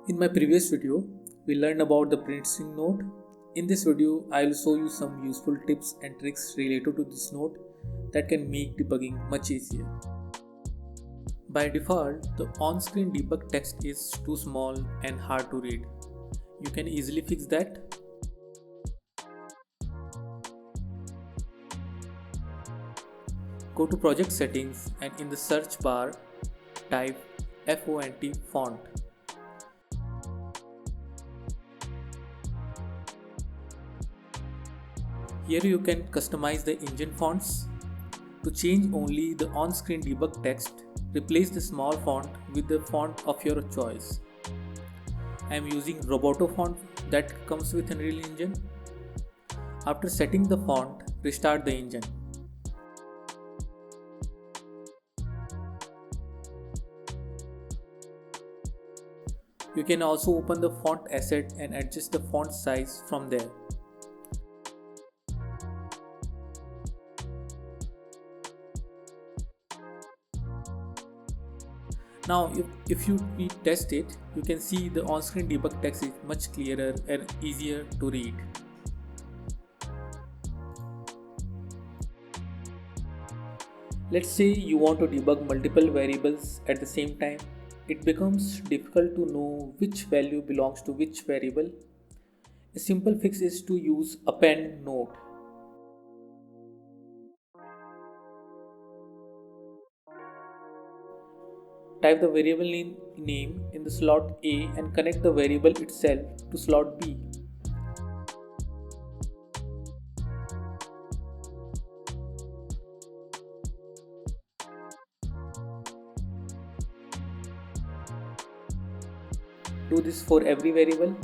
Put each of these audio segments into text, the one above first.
In my previous video, we learned about the print string node. In this video, I will show you some useful tips and tricks related to this node that can make debugging much easier. By default, the on-screen debug text is too small and hard to read. You can easily fix that. Go to project settings and in the search bar, type font. Here you can customize the engine fonts. To change only the on-screen debug text, replace the small font with the font of your choice. I am using Roboto font that comes with Unreal Engine. After setting the font, restart the engine. You can also open the font asset and adjust the font size from there. Now if you test it, you can see the on-screen debug text is much clearer and easier to read. Let's say you want to debug multiple variables at the same time. It becomes difficult to know which value belongs to which variable. A simple fix is to use Append node. Type the variable name in the slot A and connect the variable itself to slot B. Do this for every variable.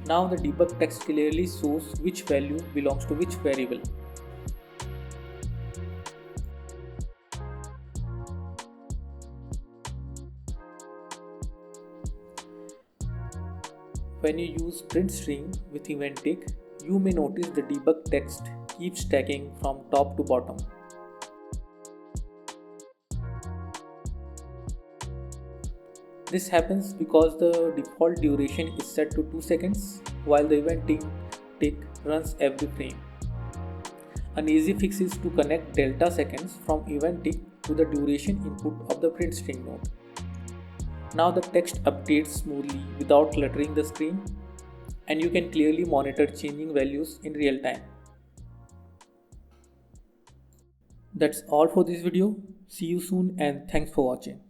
Now the debug text clearly shows which value belongs to which variable. When you use print string with event tick, you may notice the debug text keeps stacking from top to bottom. This happens because the default duration is set to 2 seconds while the event tick runs every frame. An easy fix is to connect delta seconds from event tick to the duration input of the print string node. Now the text updates smoothly without cluttering the screen, and you can clearly monitor changing values in real time. That's all for this video. See you soon and thanks for watching.